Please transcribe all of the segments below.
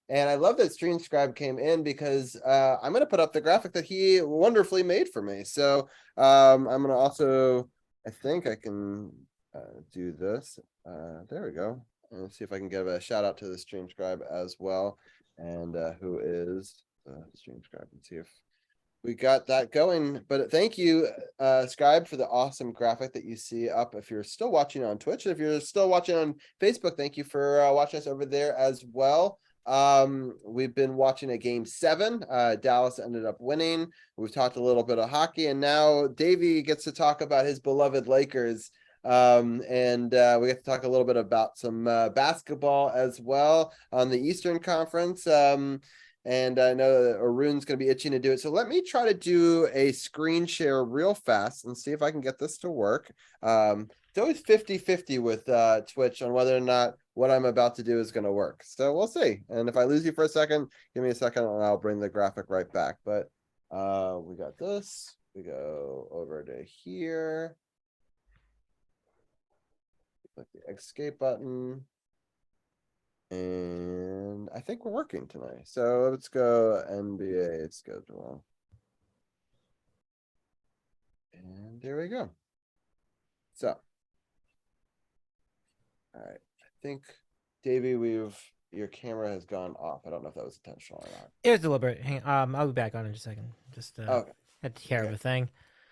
And I love that StreamScribe came in because I'm going to put up the graphic that he wonderfully made for me. So I'm going to also, I think I can do this. There we go. And see if I can give a shout out to the StreamScribe as well. And who is StreamScribe, and see if we got that going. But thank you, Scribe, for the awesome graphic that you see up. If you're still watching on Twitch, if you're still watching on Facebook, thank you for watching us over there as well. We've been watching a game 7. Dallas ended up winning. We've talked a little bit of hockey, and now Davey gets to talk about his beloved Lakers. And we get to talk a little bit about some basketball as well on the Eastern Conference. And I know that Arun's going to be itching to do it. So let me try to do a screen share real fast and see if I can get this to work. It's always 50-50 with Twitch on whether or not what I'm about to do is going to work. So we'll see. And if I lose you for a second, give me a second and I'll bring the graphic right back. But we got this. We go over to here. Click the escape button. And I think we're working tonight. So let's go NBA schedule. And there we go. So, all right. I think, Davey, your camera has gone off. I don't know if that was intentional or not. It was deliberate. Hang I'll be back on in just a second. Just Okay. had to take care of a thing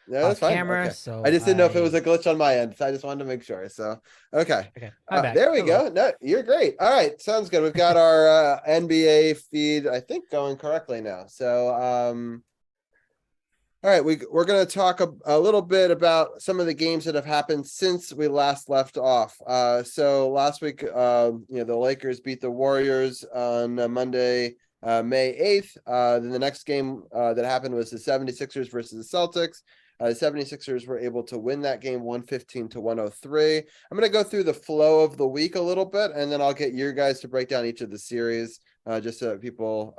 No, that's off fine. camera. Okay. So I just didn't know if it was a glitch on my end. So I just wanted to make sure. So, okay. Okay, I'm back. There we Hello. go. No, you're great. All right. Sounds good. We've got our NBA feed, I think, going correctly now. So, all right, we're going to talk a little bit about some of the games that have happened since we last left off. So last week, the Lakers beat the Warriors on Monday, May 8th. Then the next game that happened was the 76ers versus the Celtics. The 76ers were able to win that game 115-103. I'm going to go through the flow of the week a little bit, and then I'll get your guys to break down each of the series just so that people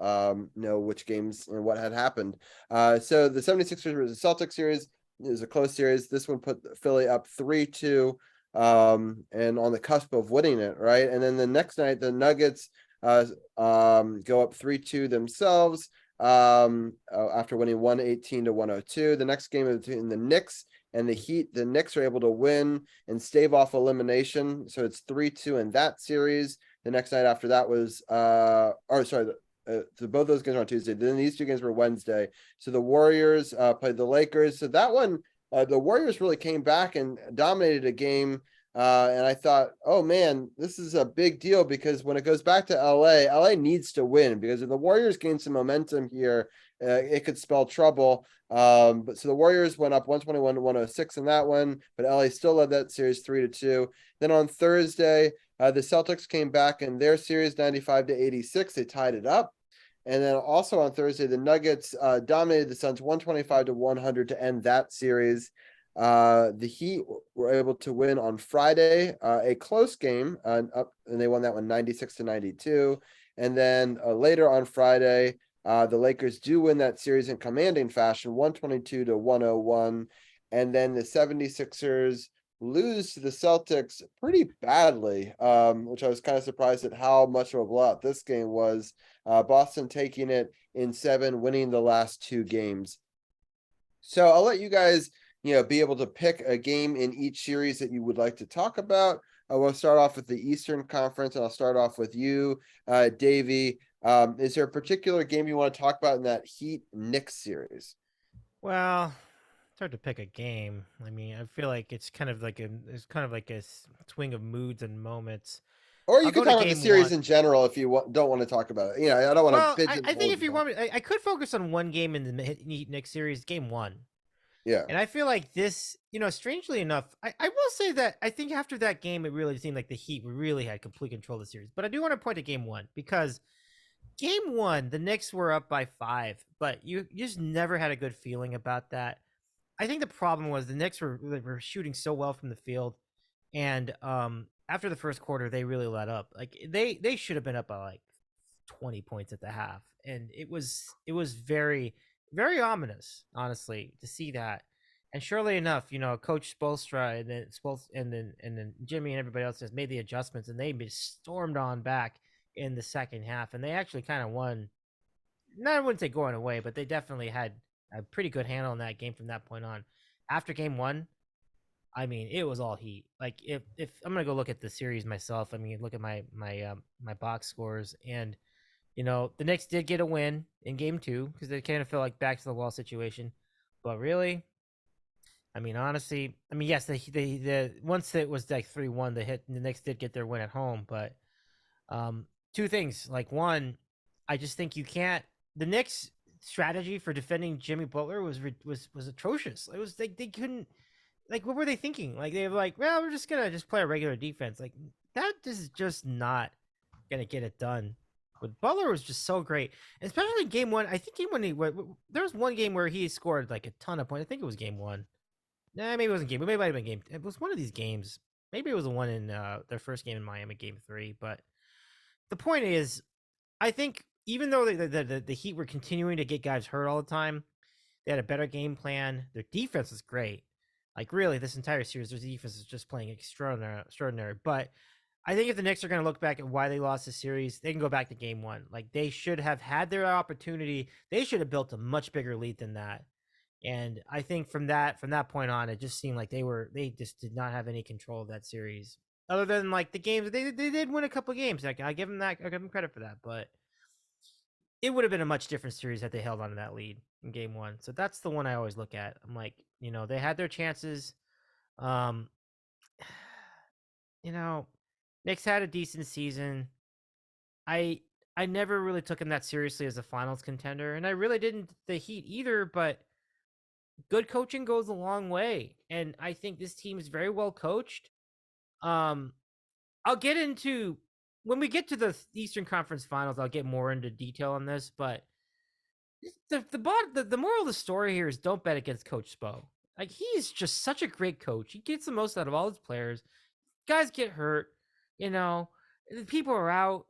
know which games and what had happened. So the 76ers versus Celtics series is a close series. This one put Philly up 3-2 and on the cusp of winning it, right? And then the next night, the Nuggets go up 3-2 themselves after winning 118-102. The next game between the Knicks and the Heat, the Knicks are able to win and stave off elimination. So it's 3-2 in that series. The next night after that was, so both those games were on Tuesday. Then these two games were Wednesday. So the Warriors played the Lakers. So that one, the Warriors really came back and dominated a game. And I thought, oh man, this is a big deal because when it goes back to LA needs to win because if the Warriors gain some momentum here, it could spell trouble. But so the Warriors went up 121-106 in that one, but LA still led that series 3-2. Then on Thursday, the Celtics came back in their series 95-86. They tied it up. And then also on Thursday, the Nuggets dominated the Suns 125-100 to end that series. The Heat were able to win on Friday, a close game, and they won that one 96-92. And then later on Friday, the Lakers do win that series in commanding fashion, 122-101. And then the 76ers lose to the Celtics pretty badly, which I was kind of surprised at how much of a blowout this game was. Boston taking it in 7, winning the last 2 games. So I'll let you guys, be able to pick a game in each series that you would like to talk about. We'll start off with the Eastern Conference, and I'll start off with you, Davey. Is there a particular game you want to talk about in that Heat-Knicks series? Well, it's hard to pick a game. I mean, I feel like it's kind of like a swing of moods and moments. Or you I'll could go to talk about the game series one. in general if you don't want to talk about it. I don't want to Well, I pigeonhole think if you you. want me, I could focus on one game in the Knicks series, game one. Yeah. And I feel like this, strangely enough, I will say that I think after that game, it really seemed like the Heat really had complete control of the series. But I do want to point to game one because game one, the Knicks were up by 5, but you just never had a good feeling about that. I think the problem was the Knicks were shooting so well from the field, and after the first quarter, they really let up. Like they should have been up by like 20 points at the half, and it was very very ominous, honestly, to see that. And surely enough, Coach Spoelstra and then Jimmy and everybody else has made the adjustments, and they stormed on back in the second half, and they actually kind of won. No, I wouldn't say going away, but they definitely had a pretty good handle on that game from that point on. After game one, I mean, it was all heat. Like if I'm gonna go look at the series myself, I mean, look at my box scores, and the Knicks did get a win in game two because they kind of felt like back to the wall situation. But really, I mean, honestly, I mean, yes, the once it was like 3-1, the Knicks did get their win at home, but two things. Like one, I just think you can't. The Knicks' strategy for defending Jimmy Butler was atrocious. It was they couldn't, like, what were they thinking? Like they were like, well, we're just gonna just play a regular defense. Like that is just not gonna get it done. But Butler was just so great, especially in game one. I think game one, there was one game where he scored like a ton of points. I think it was game one. Nah, maybe it wasn't game. Maybe it might have been game. It was one of these games. Maybe it was the one in their first game in Miami, game three. But the point is, I think even though the Heat were continuing to get guys hurt all the time, they had a better game plan. Their defense was great. Like really, this entire series, their defense is just playing extraordinary. But I think if the Knicks are going to look back at why they lost the series, they can go back to game one. Like they should have had their opportunity. They should have built a much bigger lead than that. And I think from that point on, it just seemed like they just did not have any control of that series. Other than like the games, they did win a couple of games. Like I give them that, I give them credit for that. But it would have been a much different series had they held on to that lead in game one. So that's the one I always look at. I'm like, they had their chances. Um, Knicks had a decent season. I I never really took him that seriously as a finals contender, and I really didn't the Heat either, but good coaching goes a long way. And I think this team is very well coached. Um, I'll get into when we get to the Eastern Conference Finals, I'll get more into detail on this, but the moral of the story here is don't bet against Coach Spo. Like he's just such a great coach. He gets the most out of all his players. Guys get hurt, you know, people are out,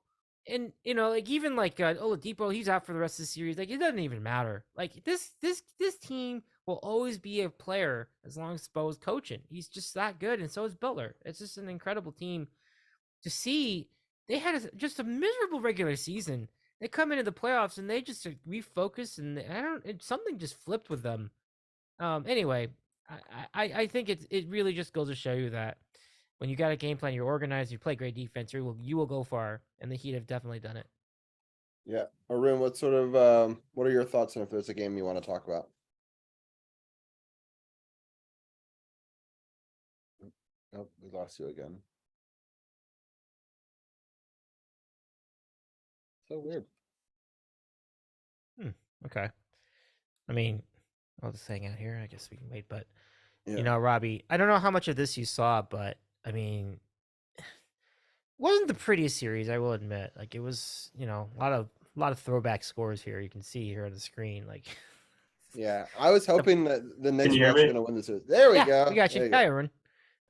and like even like Oladipo, he's out for the rest of the series. Like it doesn't even matter. Like this team will always be a player as long as Spo is coaching. He's just that good, and so is Butler. It's just an incredible team to see. They had just a miserable regular season. They come into the playoffs and they just refocus, and something just flipped with them. Anyway, I think it really just goes to show you that when you got a game plan, you're organized, you play great defense, you will go far, and the Heat have definitely done it. Yeah, Arun, what are your thoughts on if there's a game you want to talk about? Oh, we lost you again. So weird. Okay. I mean, I'll just hang out here. I guess we can wait, but Yeah. Robbie, I don't know how much of this you saw, but I mean, wasn't the prettiest series, I will admit. Like it was, a lot of throwback scores here. You can see here on the screen, like. Yeah, I was hoping that the Can Knicks you were hear actually me? going to win this series. There we Yeah, go. we got you. There Hi, go. Aaron.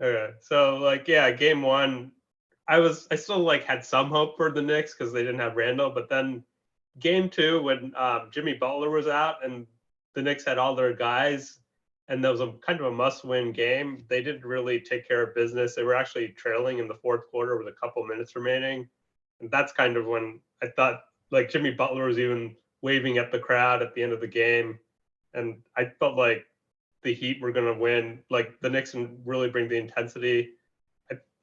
Okay, so like yeah, game one, I still like had some hope for the Knicks because they didn't have Randall, but then game two when Jimmy Butler was out and the Knicks had all their guys, and that was a kind of a must-win game. They didn't really take care of business. They were actually trailing in the fourth quarter with a couple minutes remaining, and that's kind of when I thought like Jimmy Butler was even waving at the crowd at the end of the game, and I felt like the Heat were going to win. Like the Knicks can really bring the intensity.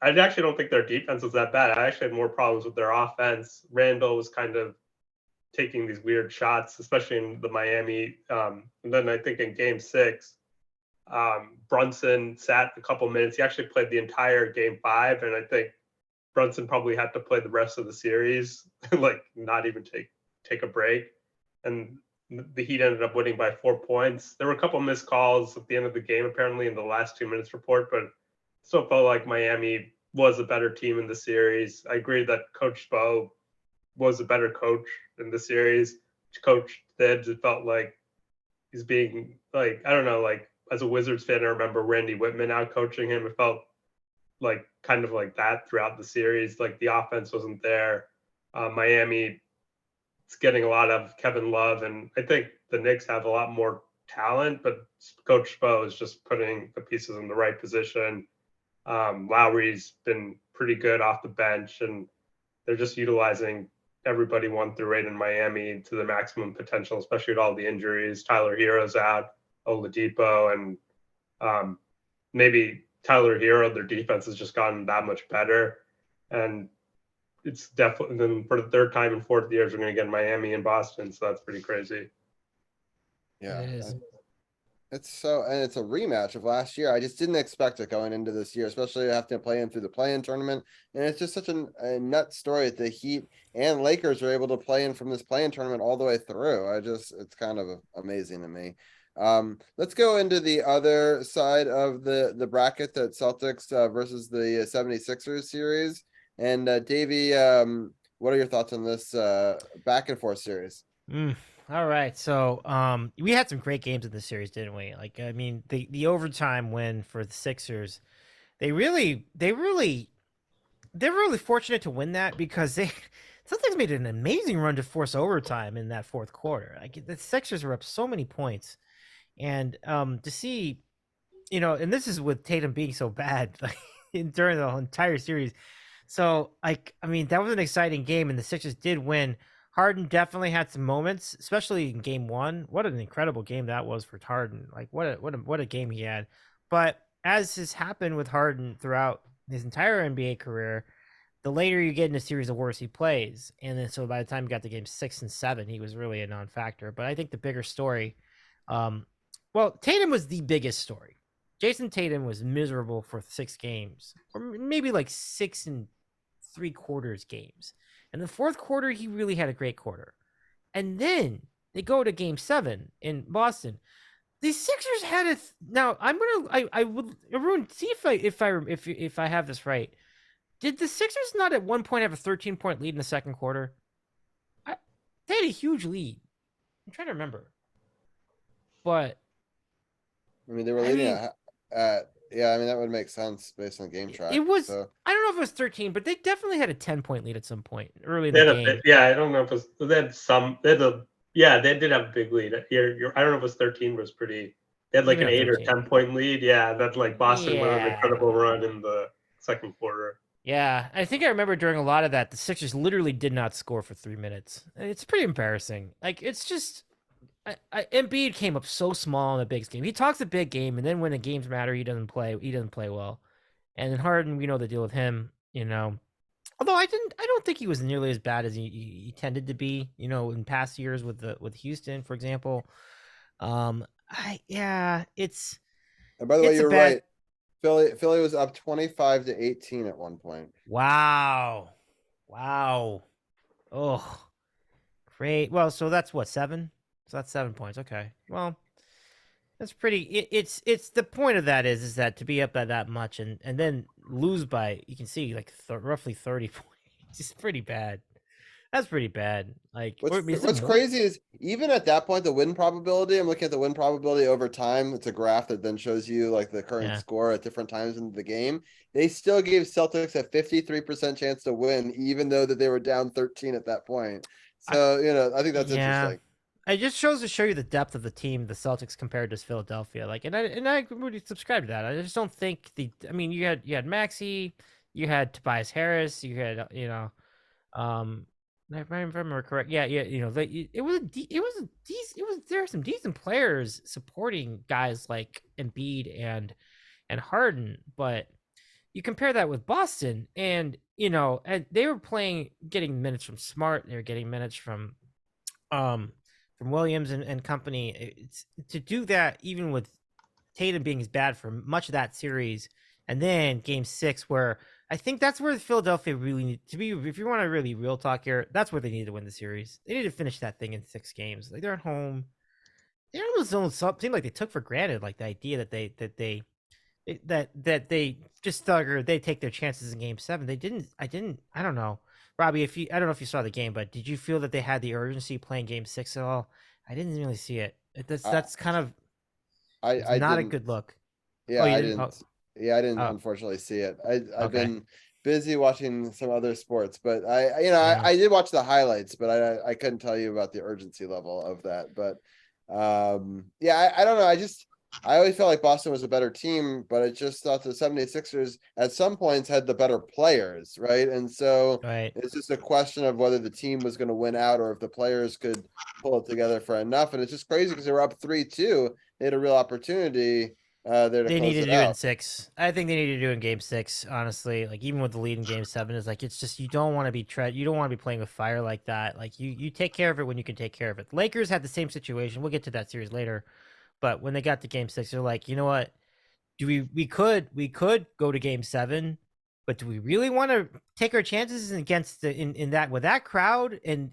I actually don't think their defense was that bad. I actually had more problems with their offense. Randall was kind of taking these weird shots, especially in the Miami. And then I think in game six, Brunson sat a couple minutes. He actually played the entire game five. And I think Brunson probably had to play the rest of the series, like not even take a break. And the Heat ended up winning by 4 points. There were a couple missed calls at the end of the game, apparently in the last 2 minutes report, but still felt like Miami was a better team in the series. I agree that Coach Spo was a better coach in the series. Coach Thibs, it felt like he's being like, I don't know, like as a Wizards fan, I remember Randy Whitman out coaching him. It felt like kind of like that throughout the series. Like the offense wasn't there. Miami is getting a lot of Kevin Love, and I think the Knicks have a lot more talent, but Coach Spo is just putting the pieces in the right position. Lowry's been pretty good off the bench, and they're just utilizing everybody 1 through 8 in Miami to the maximum potential, especially with all the injuries. Tyler Hero's out, Oladipo, and maybe Tyler Hero, their defense has just gotten that much better. And it's definitely, then for the third time in 4 years, we're going to get Miami and Boston. So that's pretty crazy. Yeah. It is. It's a rematch of last year. I just didn't expect it going into this year, especially having to play in through the play-in tournament. And it's just such a nut story that the Heat and Lakers were able to play in from this play-in tournament all the way through. It's kind of amazing to me. Let's go into the other side of the bracket, that Celtics versus the 76ers series. And Davey, what are your thoughts on this back and forth series? All right, so we had some great games in this series, didn't we? Like, I mean, the overtime win for the Sixers, they're really fortunate to win that because they Celtics made an amazing run to force overtime in that fourth quarter. Like, the Sixers were up so many points, and to see, and this is with Tatum being so bad like, during the entire series. So, like, I mean, that was an exciting game, and the Sixers did win. Harden definitely had some moments, especially in game one. What an incredible game that was for Harden. Like, what a game he had. But as has happened with Harden throughout his entire NBA career, the later you get in a series, the worse he plays. And then so by the time you got to game 6 and 7, he was really a non-factor. But I think the bigger story, well, Tatum was the biggest story. Jason Tatum was miserable for 6 games, or maybe like 6 and 3/4 games. In the fourth quarter, he really had a great quarter. And then they go to game 7 in Boston. The Sixers had a now I would Arun, see if I have this right. Did the Sixers not at one point have a 13-point lead in the second quarter? They had a huge lead. I'm trying to remember. But I mean, they were leading at yeah, I mean, that would make sense based on game track. It was, so. I don't know if it was 13, but they definitely had a 10-point lead at some point early in the game. Yeah, I don't know if it was, they had some, they did have a big lead. I don't know if it was 13, was pretty, they had like an 8 or 10-point lead. Yeah, that's like Boston went on an incredible run in the second quarter. Yeah, I think I remember during a lot of that, the Sixers literally did not score for 3 minutes. It's pretty embarrassing. Like, it's just, Embiid came up so small in the big game. He talks a big game, and then when the games matter, he doesn't play. He doesn't play well. And then Harden, we know the deal with him. Although I don't think he was nearly as bad as he tended to be. In past years with Houston, for example. It's. And by the way, you're right. Philly was up 25-18 at one point. Wow. Oh, great. Well, so that's what, 7? So that's 7 points. Okay. Well, that's pretty. It's the point of that is that to be up by that much and then lose by, you can see, like roughly 30 points. It's pretty bad. That's pretty bad. Like, what's crazy is even at that point, the win probability, I'm looking at the win probability over time. It's a graph that then shows you like the current score at different times in the game. They still gave Celtics a 53% chance to win, even though that they were down 13 at that point. So, I think that's interesting. It just shows to show you the depth of the team, the Celtics compared to Philadelphia. Like, and I really subscribe to that. I just don't think you had Maxey, you had Tobias Harris, you had if I remember correct, there are some decent players supporting guys like Embiid and Harden, but you compare that with Boston, and and they were getting minutes from Smart, they were getting minutes from Williams and company. It's to do that even with Tatum being as bad for much of that series, and then game 6 where I think that's where Philadelphia really need to be. If you want to really real talk here, that's where they need to win the series. They need to finish that thing in 6 games. Like, they're at home. They almost seem like they took for granted, like the idea that they just thought they take their chances in game 7. They didn't. I don't know, Robbie. I don't know if you saw the game, but did you feel that they had the urgency playing game 6 at all? I didn't really see it. That's kind of not a good look. Yeah, I didn't. Yeah, I didn't unfortunately see it. I've been busy watching some other sports, but I did watch the highlights, but I couldn't tell you about the urgency level of that. But I don't know. I always felt like Boston was a better team, but I just thought the 76ers at some points had the better players, right? And so Right. it's just a question of whether the team was going to win out or if the players could pull it together for enough. And it's just crazy because they were up 3-2. They had a real opportunity there to They close needed it to do it in out. 6. I think they needed to do it in game 6, honestly. Like, even with the lead in game 7, is like, it's just, you don't want to be you don't want to be playing with fire like that. Like, you take care of it when you can take care of it. Lakers had the same situation. We'll get to that series later. But when they got to game 6, they're like, you know what? We could go to game 7, but do we really want to take our chances against in that with that crowd and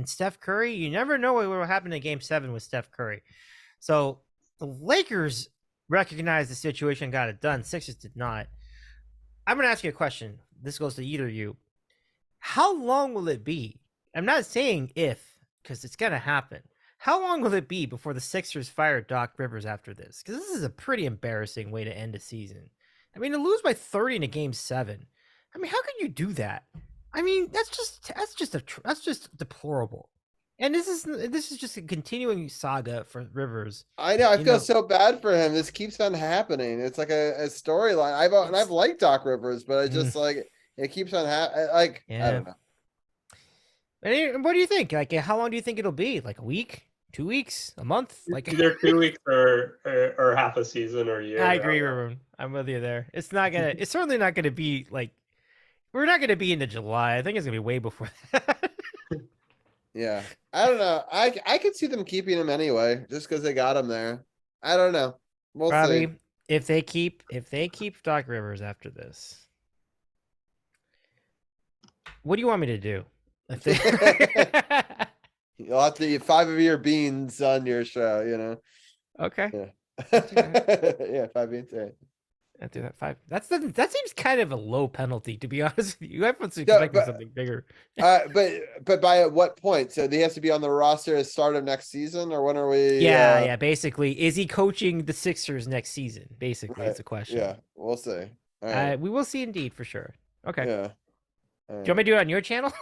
Steph Curry? You never know what will happen in game 7 with Steph Curry. So the Lakers recognized the situation, got it done. Sixers did not. I'm going to ask you a question. This goes to either of you. How long will it be? I'm not saying if, because it's going to happen. How long will it be before the Sixers fire Doc Rivers after this? Because this is a pretty embarrassing way to end a season. I mean, to lose by 30 in a game 7. I mean, how can you do that? I mean, that's just deplorable. And this is just a continuing saga for Rivers. I know. I You feel know, so bad for him. This keeps on happening. It's like a storyline. I've liked Doc Rivers, but I just like it keeps on like I yeah. don't know. And what do you think? Like, how long do you think it'll be? Like a week, 2 weeks, a month? Like, Either 2 weeks or half a season or a year. I agree, Varun. I'm with you there. It's not gonna. It's certainly not gonna be like. We're not gonna be into July. I think it's gonna be way before that. Yeah, I don't know. I could see them keeping him anyway, just because they got him there. I don't know. We'll see. Robbie, if they keep Doc Rivers after this, what do you want me to do? If they... You'll have to eat 5 of your beans on your show. You know. Okay. Yeah. Yeah, 5 beans. Right. I do that 5. That seems kind of a low penalty, to be honest with you. I was No, expecting but something bigger. but by at what point? So he has to be on the roster at start of next season, or when are we? Yeah. Basically, is he coaching the Sixers next season? Basically, Right. it's a question. Yeah, we'll see. All right. We will see indeed for sure. Okay. Yeah. Do you want me to do it on your channel?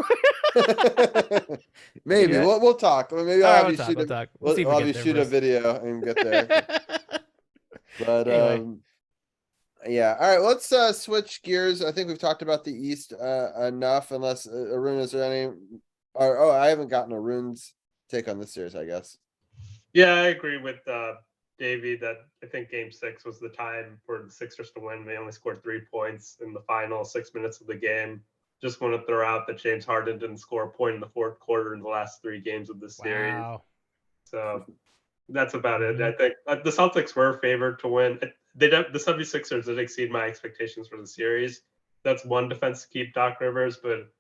Maybe we'll talk. Maybe All I'll right, have we'll you talk, shoot we'll a talk. We'll see if we I'll have get you there shoot a first. video and get there. But Anyway. yeah. All right, let's switch gears. I think we've talked about the East enough. Unless Arun, is there any? Or I haven't gotten Arun's take on this series. I guess. Yeah, I agree with Davey that I think game 6 was the time for the Sixers to win. They only scored 3 points in the final 6 minutes of the game. Just want to throw out that James Harden didn't score a point in the fourth quarter in the last 3 games of the series. Wow. So that's about it. I think the Celtics were favored to win. The 76ers did exceed my expectations for the series. That's one defense to keep Doc Rivers, but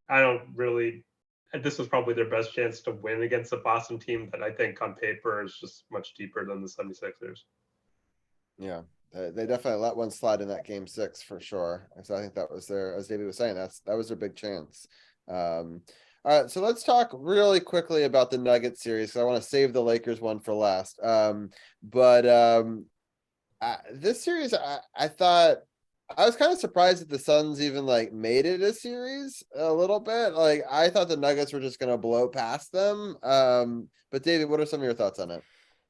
I don't really. This was probably their best chance to win against a Boston team that I think on paper is just much deeper than the 76ers. Yeah, they definitely let one slide in that game 6 for sure. So I think that was as David was saying, that was their big chance. All right, so let's talk really quickly about the Nuggets series. I want to save the Lakers one for last. This series, I thought I was kind of surprised that the Suns even like made it a series a little bit. Like I thought the Nuggets were just going to blow past them. But David, what are some of your thoughts on it?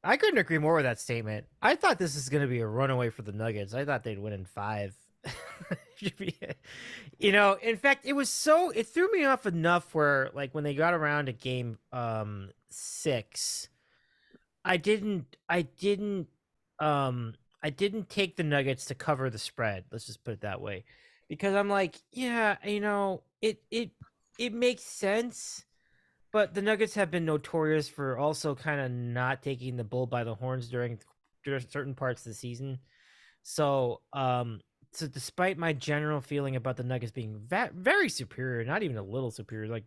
I couldn't agree more with that statement. I thought this is going to be a runaway for the Nuggets. I thought they'd win in 5. In fact, it threw me off enough where like when they got around to game 6, I didn't take the Nuggets to cover the spread. Let's just put it that way. Because I'm like, yeah, it makes sense. But the Nuggets have been notorious for also kind of not taking the bull by the horns during certain parts of the season. So despite my general feeling about the Nuggets being very superior, not even a little superior, like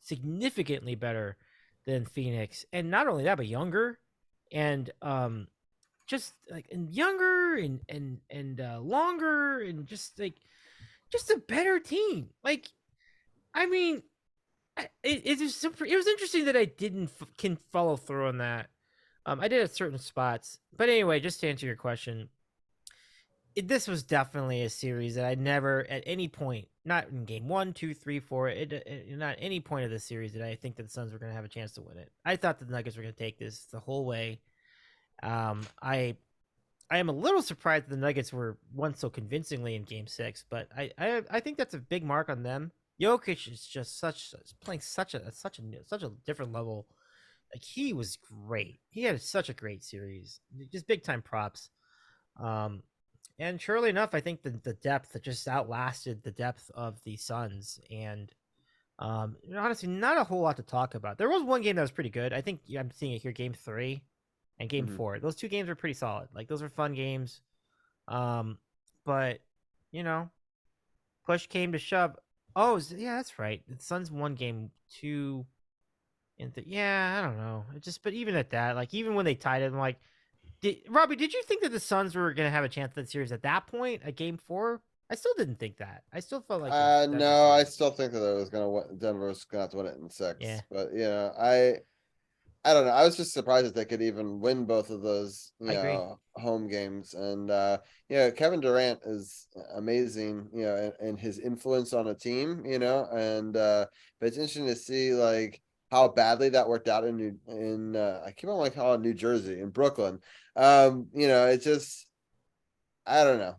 significantly better than Phoenix, and not only that, but younger, and just like younger and longer, and just a better team. Like, I mean. It was interesting that I didn't can follow through on that. I did at certain spots, but anyway, just to answer your question, this was definitely a series that I never, at any point, not in game 1, 2, 3, 4, not any point of this series did I think that the Suns were going to have a chance to win it. I thought the Nuggets were going to take this the whole way. I am a little surprised the Nuggets were won so convincingly in Game 6, but I think that's a big mark on them. Jokic is just playing such a different level. Like, he was great. He had such a great series. Just big time props. Um, and surely enough, I think the depth that just outlasted the depth of the Suns. And honestly, not a whole lot to talk about. There was one game that was pretty good. I think I'm seeing it here, Game 3 and Game Mhm. 4. Those two games are pretty solid. Like, those are fun games. Um, but you know, push came to shove. Oh, yeah, that's right. The Suns won Game 2. And yeah, I don't know. It just, but even at that, like, even when they tied it, I'm like, Robbie, did you think that the Suns were going to have a chance at the series at that point, at Game 4? I still didn't think that. I still felt like that the No, I series. still think that it was gonna win. Denver was gonna have to win it in Yeah, 6, but I don't know. I was just surprised that they could even win both of those, I agree. home games. And Kevin Durant is amazing, and his influence on a team, and but it's interesting to see like how badly that worked out in I keep on like calling New Jersey, in Brooklyn. It just, I don't know.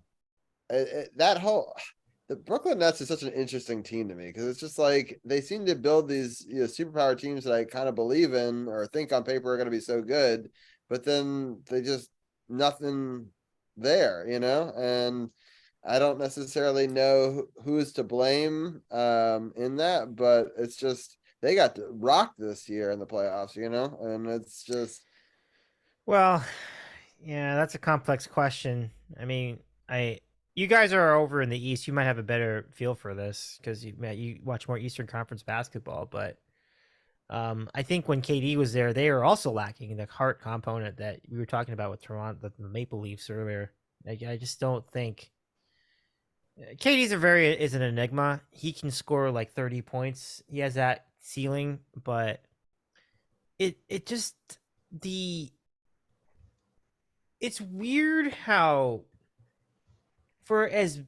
That whole the Brooklyn Nets is such an interesting team to me, because it's just like they seem to build these superpower teams that I kind of believe in or think on paper are going to be so good, but then they just nothing there, and I don't necessarily know who's to blame in that, but it's just they got rocked this year in the playoffs, and it's just Well, yeah, that's a complex question. I mean, I you guys are over in the East. You might have a better feel for this because you watch more Eastern Conference basketball. But I think when KD was there, they were also lacking the heart component that we were talking about with Toronto, the Maple Leafs earlier. I just don't think KD's is an enigma. He can score like 30 points. He has that ceiling, but it just the it's weird how, for as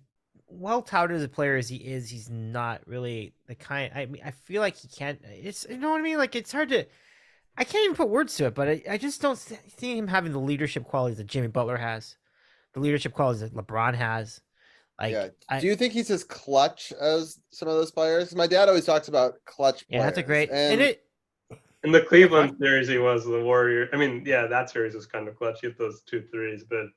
well touted as a player as he is, he's not really the kind. I mean, I feel like he can't. It's, you know what I mean. Like, it's hard to. I can't even put words to it, but I just don't see him having the leadership qualities that Jimmy Butler has, the leadership qualities that LeBron has. yeah. Like, I Do you think he's as clutch as some of those players? My dad always talks about clutch yeah, that's a players, great and and it. In the Yeah, go ahead. Cleveland series, he was the Warrior. I mean, yeah, that series was kind of clutch. He hit those 2 threes, but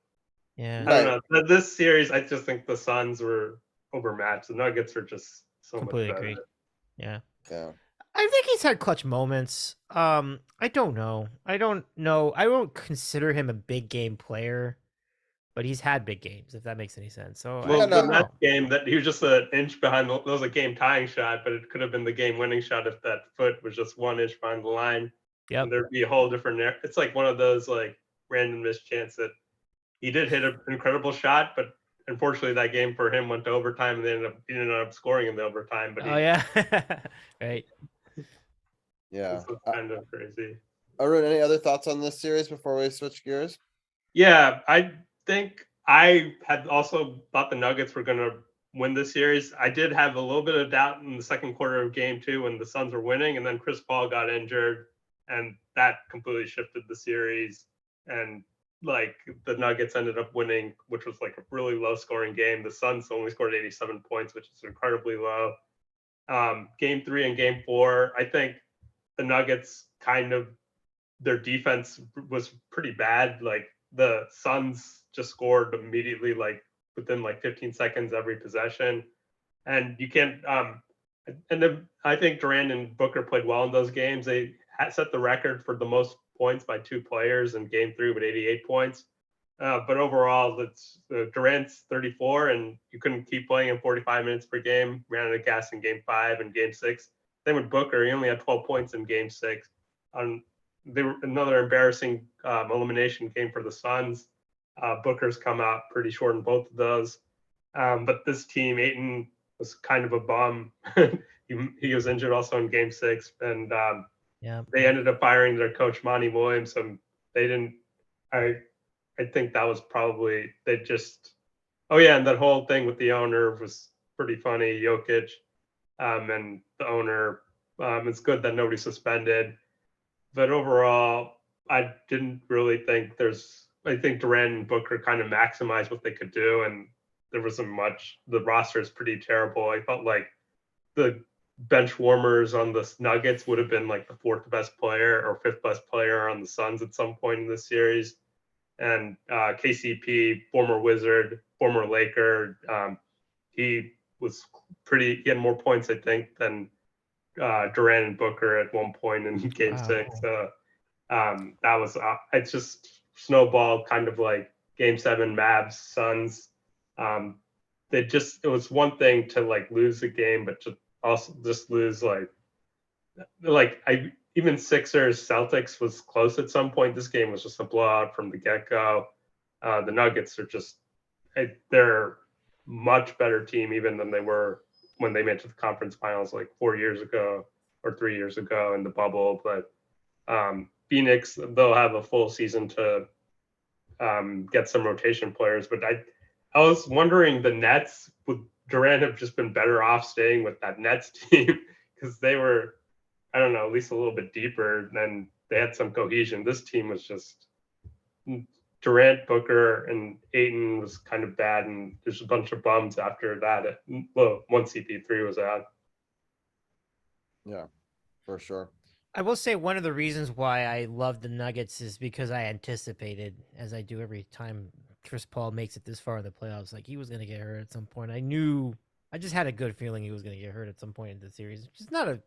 Yeah, I don't right, know. This series, I just think the Suns were overmatched. The Nuggets are just so much completely better. agree. Yeah. yeah. I think he's had clutch moments. I don't know. I don't know. I won't consider him a big game player, but he's had big games, if that makes any sense. So Yeah, Well, I the don't no, Nets know. game, that he was just an inch behind. That was a game tying shot, but it could have been the game winning shot if that foot was just 1 inch behind the line, and Yep. there'd be a whole different. It's like one of those like random mischance that he did hit an incredible shot, but unfortunately that game for him went to overtime, and he ended up scoring in the overtime. But Oh he yeah. Right. yeah. this was kind of crazy. Arun, any other thoughts on this series before we switch gears? Yeah, I think I had also thought the Nuggets were going to win this series. I did have a little bit of doubt in the second quarter of game 2 when the Suns were winning, and then Chris Paul got injured, and that completely shifted the series. And like the Nuggets ended up winning, which was like a really low scoring game. The Suns only scored 87 points, which is incredibly low. Game 3 and game 4, I think the Nuggets kind of their defense was pretty bad. Like the Suns just scored immediately, like within like 15 seconds every possession, and you can't. And then I think Durant and Booker played well in those games. They set the record for the most points by two players in Game 3 with 88 points. But overall, it's Durant's 34, and you couldn't keep playing him 45 minutes per game. Ran out of gas in Game 5 and Game 6. Same with Booker; he only had 12 points in Game 6. They were another embarrassing elimination game for the Suns. Booker's come out pretty short in both of those. But this team, Aiton was kind of a bum. he was injured also in Game 6, and Yeah. they ended up firing their coach Monty Williams. And they didn't. I I think that was probably they just. Oh yeah, and that whole thing with the owner was pretty funny. Jokic and the owner. It's good that nobody suspended, but overall, I didn't really think I think Durant and Booker kind of maximized what they could do, and there wasn't much. The roster is pretty terrible. I felt like the bench warmers on the Nuggets would have been like the fourth best player or fifth best player on the Suns at some point in this series. And KCP, former Wizard, former Laker, he was he had more points, I think, than Durant and Booker at one point in Game Wow. 6. That was it just snowballed kind of like Game 7 Mavs Suns. It was one thing to like lose the game, but to also just lose even Sixers Celtics was close at some point. This game was just a blowout from the get-go. The Nuggets are they're much better team even than they were when they made it to the conference finals like 4 years ago or 3 years ago in the bubble. But Phoenix, they'll have a full season to get some rotation players. But I was wondering, the Nets, would Durant have just been better off staying with that Nets team because they were, I don't know, at least a little bit deeper, and they had some cohesion. This team was just Durant, Booker, and Ayton was kind of bad, and there's a bunch of bums after that. Once CP3 was out. Yeah, for sure. I will say one of the reasons why I love the Nuggets is because I anticipated, as I do every time Chris Paul makes it this far in the playoffs, like he was going to get hurt at some point. I just had a good feeling he was going to get hurt at some point in the series. Which is not a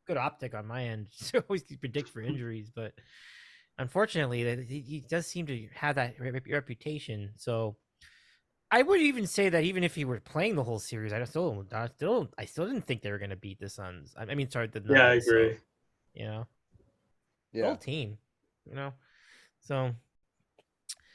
good optic on my end to always predict for injuries, but unfortunately, he does seem to have that reputation. So I would even say that even if he were playing the whole series, I still didn't think they were going to beat the Suns. I mean, sorry, the Nuggets. Yeah, I agree. So, you know, the Yeah. whole team. You know, so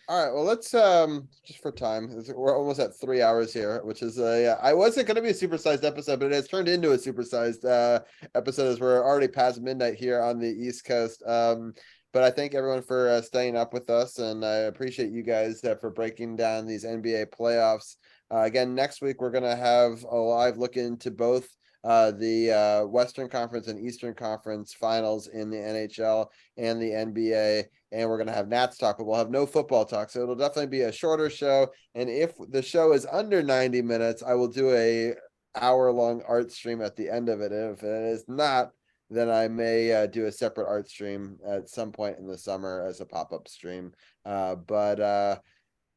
All right, well, let's just for time, we're almost at 3 hours here, which is I wasn't going to be a supersized episode, but it has turned into a supersized episode as we're already past midnight here on the East Coast. But I thank everyone for staying up with us, and I appreciate you guys for breaking down these NBA playoffs. Again, next week we're going to have a live look into both the Western Conference and Eastern Conference finals in the NHL and the NBA. And we're going to have Nats talk, but we'll have no football talk. So it'll definitely be a shorter show. And if the show is under 90 minutes, I will do a hour-long art stream at the end of it. If it is not, then I may do a separate art stream at some point in the summer as a pop-up stream. Yeah,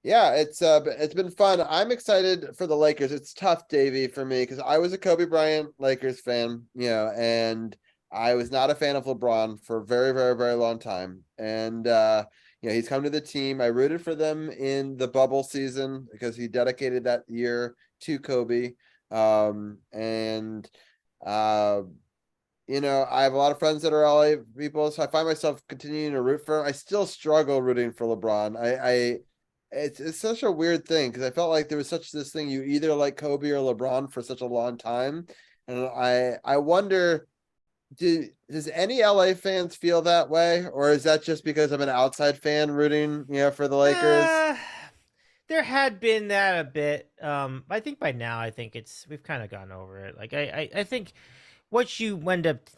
it's been fun. I'm excited for the Lakers. It's tough, Davey, for me because I was a Kobe Bryant Lakers fan, and I was not a fan of LeBron for a very, very, very long time. And he's come to the team. I rooted for them in the bubble season because he dedicated that year to Kobe. I have a lot of friends that are LA people, so I find myself continuing to root for him. I still struggle rooting for LeBron. It's such a weird thing because I felt like there was this thing, you either like Kobe or LeBron for such a long time. And I wonder, does any LA fans feel that way, or is that just because I'm an outside fan rooting, for the Lakers? There had been that a bit. I think by now, we've kind of gotten over it. Like I think what you end up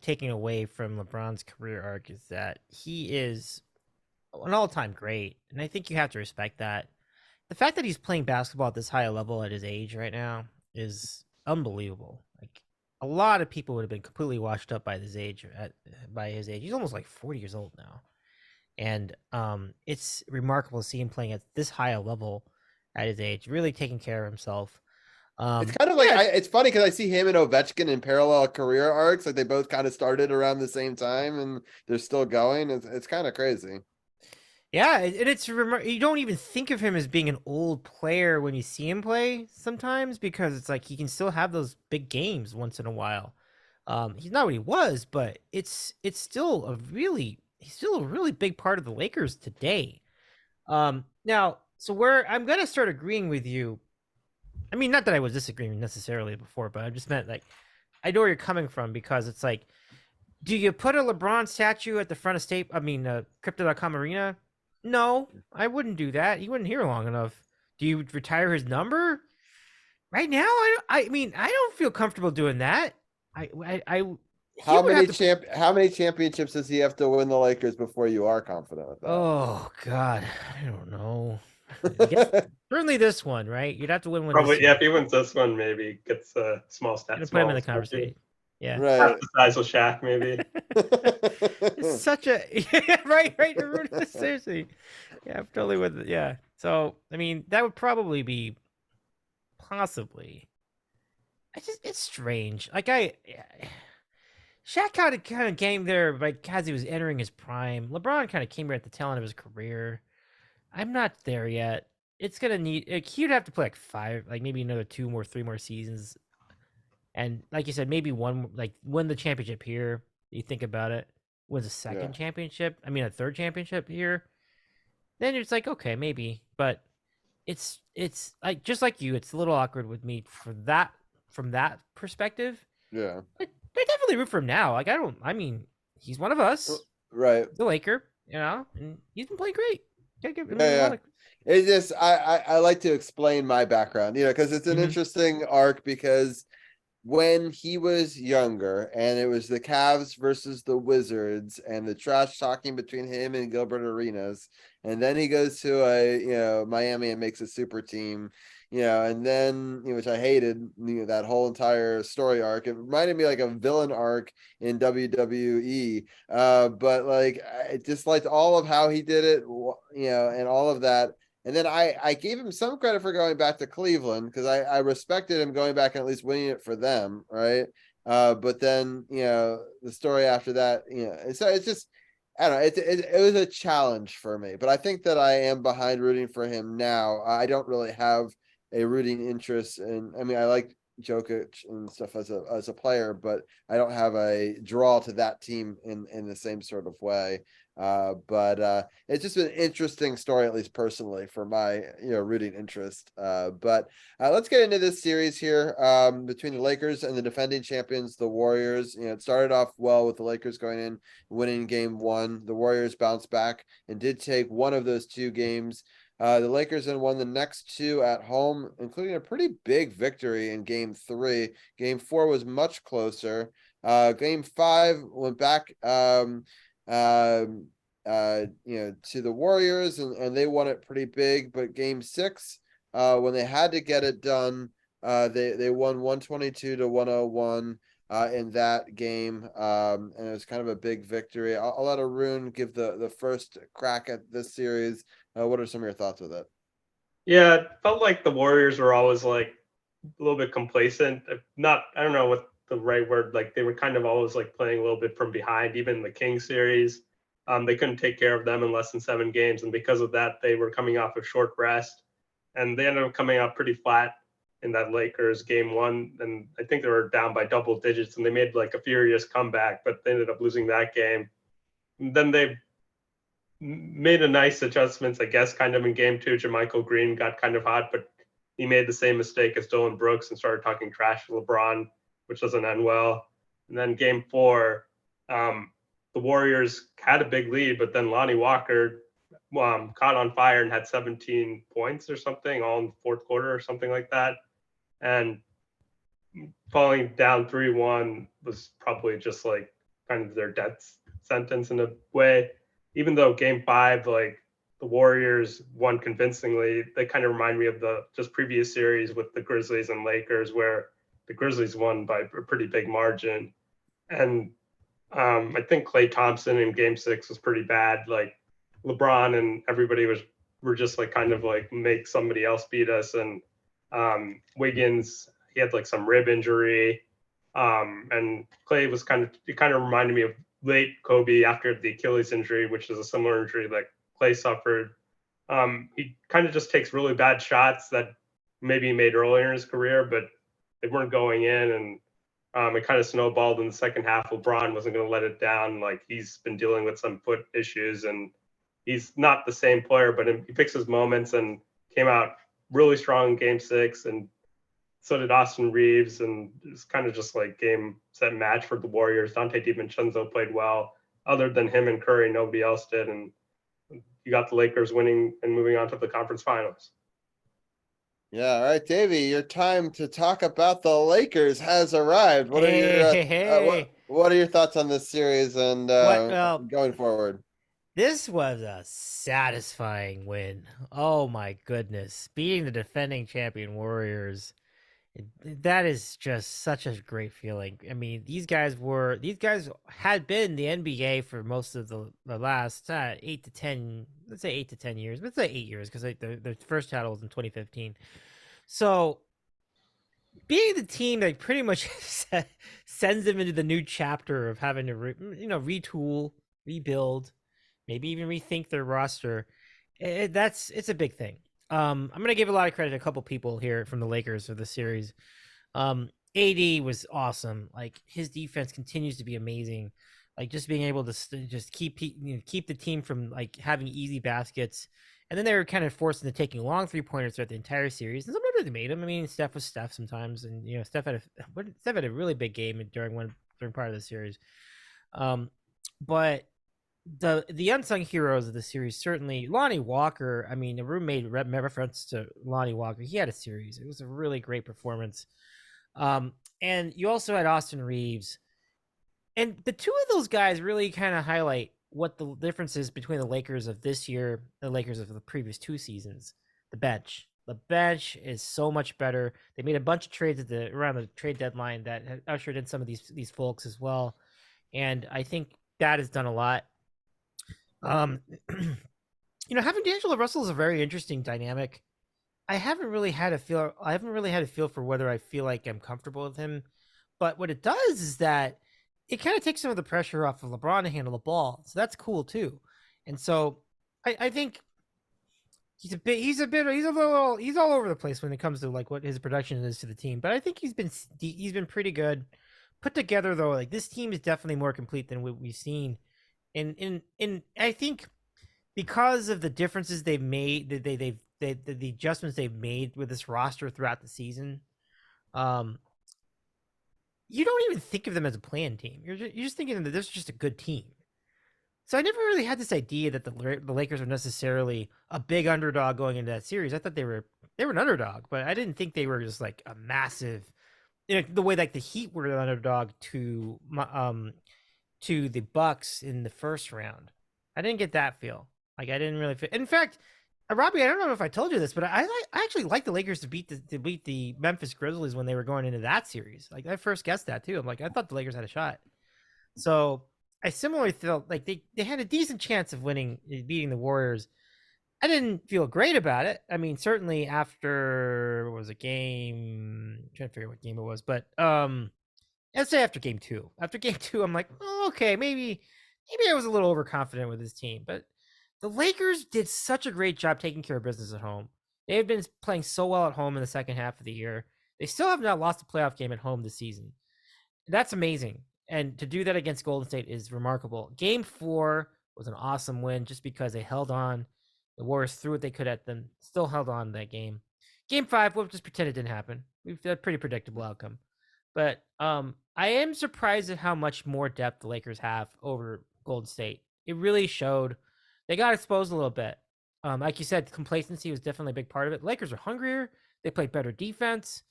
taking away from LeBron's career arc is that he is an all-time great, and I think you have to respect that. The fact that he's playing basketball at this high a level at his age right now is unbelievable. Like a lot of people would have been completely washed up by his age. He's almost like 40 years old now, and it's remarkable to see him playing at this high a level at his age, really taking care of himself. It's kind of like it's funny because I see him and Ovechkin in parallel career arcs, like they both kind of started around the same time and they're still going. It's kind of crazy. Yeah, and you don't even think of him as being an old player when you see him play sometimes because it's like he can still have those big games once in a while. He's not what he was, but he's still a really big part of the Lakers today. Now, so where I'm gonna start agreeing with you. I mean, not that I was disagreeing necessarily before, but I just meant like I know where you're coming from because it's like, do you put a LeBron statue at the front of Crypto.com Arena? No, I wouldn't do that. He wouldn't here long enough. Do you retire his number? Right now, I mean, I don't feel comfortable doing that. How would have many to. how many championships does he have to win the Lakers before you are confident with that? Oh God, I don't know. I guess certainly this one, right? You'd have to win one this Probably, yeah. year. If he wins this one, maybe gets a Gonna put him in the small team. conversation. Yeah. Half Right. the size of Shaq, maybe. It's such a yeah, right. You're rooting seriously. Yeah, I'm totally with it. Yeah. So I mean, that would probably be possibly. It's strange. Like Shaq kind of came there like as he was entering his prime. LeBron kind of came here at the tail end of his career. I'm not there yet. It's gonna need like, he'd have to play like 5, like maybe another 2 more, 3 more seasons, and like you said, maybe one like win the championship here. You think about it, wins a Yeah. second championship. I mean, a third championship here. Then it's like okay, maybe, but it's like just like you, it's a little awkward with me for that from that perspective. Yeah. I definitely root for him now. Like I don't. I mean, he's one of us, Right. the Laker, and he's been playing great. Gotta give him a Yeah. lot of. It's just I like to explain my background, because it's an Mhm. interesting arc because when he was younger and it was the Cavs versus the Wizards and the trash talking between him and Gilbert Arenas, and then he goes to Miami and makes a super team, and then which I hated, that whole entire story arc. It reminded me like a villain arc in WWE, but like I just liked all of how he did it, and all of that. And then I gave him some credit for going back to Cleveland because I respected him going back and at least winning it for them, right? But then the story after that, so it's just I don't know. It was a challenge for me, but I think that I am behind rooting for him now. I don't really have a rooting interest, and I mean I like Jokic and stuff as a player, but I don't have a draw to that team in the same sort of way. But it's just an interesting story, at least personally, for my rooting interest. But let's get into this series here between the Lakers and the defending champions, the Warriors. It started off well with the Lakers going in, winning game 1. The Warriors bounced back and did take one of those 2 games. The Lakers then won the next 2 at home, including a pretty big victory in game 3. Game 4 was much closer. Game 5 went back to the Warriors and they won it pretty big. But game 6, when they had to get it done, they won 122-101 in that game. And it was kind of a big victory. I'll let Arun give the first crack at this series. What are some of your thoughts with it? Yeah, it felt like the Warriors were always like a little bit complacent. Not, I don't know what the right word. Like they were kind of always like playing a little bit from behind. Even the Kings series, they couldn't take care of them in less than 7 games, and because of that, they were coming off a short rest, and they ended up coming out pretty flat in that Lakers game 1. And I think they were down by double digits, and they made like a furious comeback, but they ended up losing that game. And then they made a nice adjustments, I guess, kind of in game 2. JaMychal Green got kind of hot, but he made the same mistake as Dylan Brooks and started talking trash to LeBron, which doesn't end well. And then game 4, the Warriors had a big lead, but then Lonnie Walker caught on fire and had 17 points or something all in the fourth quarter or something like that. And falling down 3-1 was probably just like kind of their death sentence in a way. Even though game 5, like the Warriors won convincingly, they kind of remind me of the just previous series with the Grizzlies and Lakers, where the Grizzlies won by a pretty big margin. And I think Klay Thompson in game 6 was pretty bad. Like LeBron and everybody were just like kind of like make somebody else beat us. And Wiggins, he had like some rib injury. And Klay was it kind of reminded me of late Kobe after the Achilles injury, which is a similar injury that Klay suffered. He kind of just takes really bad shots that maybe he made earlier in his career, but they weren't going in. And it kind of snowballed in the second half. LeBron wasn't going to let it down. Like he's been dealing with some foot issues, and he's not the same player, but he picks his moments and came out really strong in game 6. And so did Austin Reeves, and it's kind of just like game, set, match for the Warriors. Dante DiVincenzo played well. Other than him and Curry, nobody else did. And you got the Lakers winning and moving on to the conference finals. Yeah, all right, Davey, your time to talk about the Lakers has arrived. What are your Hey. What are your thoughts on this series and What? going forward? This was a satisfying win. Oh my goodness. Beating the defending champion Warriors. That is just such a great feeling. I mean, these guys had been the NBA for most of the last 8 to 10, let's say 8 to 10 years. Let's say 8 years because the first title was in 2015. So being the team that pretty much sends them into the new chapter of having to retool, rebuild, maybe even rethink their roster. It's a big thing. I'm gonna give a lot of credit to a couple people here from the Lakers for the series. AD was awesome. Like his defense continues to be amazing. Like just being able to just keep keep the team from like having easy baskets. And then they were kind of forced into taking long 3-pointers throughout the entire series. And sometimes they made them. I mean, Steph was Steph sometimes, and Steph had a really big game during part of the series. But the unsung heroes of the series, certainly Lonnie Walker. I mean, the roommate reference to Lonnie Walker. He had a series. It was a really great performance. And you also had Austin Reeves, and the two of those guys really kind of highlight what the difference is between the Lakers of this year, the Lakers of the previous 2 seasons. The bench is so much better. They made a bunch of trades around the trade deadline that had ushered in some of these folks as well, and I think that has done a lot. Um, having D'Angelo Russell is a very interesting dynamic. I haven't really had a feel for whether I feel like I'm comfortable with him. But what it does is that it kind of takes some of the pressure off of LeBron to handle the ball. So that's cool too. And so I think he's all over the place when it comes to like what his production is to the team. But I think he's been pretty good. Put together though, like this team is definitely more complete than what we've seen. And I think because of the differences they've made, the adjustments they've made with this roster throughout the season, you don't even think of them as a play-in team. You're just thinking that this is just a good team. So I never really had this idea that the Lakers were necessarily a big underdog going into that series. I thought they were an underdog, but I didn't think they were just like a massive, the way like the Heat were an underdog to the Bucks in the first round. I didn't get that feel. Like I didn't really feel. In fact, Robbie, I don't know if I told you this, but I actually like the Lakers to beat the Memphis Grizzlies when they were going into that series. Like I first guessed that too. I'm like, I thought the Lakers had a shot. So I similarly felt like they had a decent chance of beating the Warriors. I didn't feel great about it. I mean, certainly after what was a game, I'm trying to figure out what game it was, but let's say after game two. After game two, I'm like, oh, okay, maybe I was a little overconfident with this team, but the Lakers did such a great job taking care of business at home. They have been playing so well at home in the second half of the year. They still have not lost a playoff game at home this season. That's amazing. And to do that against Golden State is remarkable. Game 4 was an awesome win just because they held on. The Warriors threw what they could at them, still held on that game. Game 5, we'll just pretend it didn't happen. We've had a pretty predictable outcome. But I am surprised at how much more depth the Lakers have over Golden State. It really showed. They got exposed a little bit. Like you said, complacency was definitely a big part of it. Lakers are hungrier. They played better defense.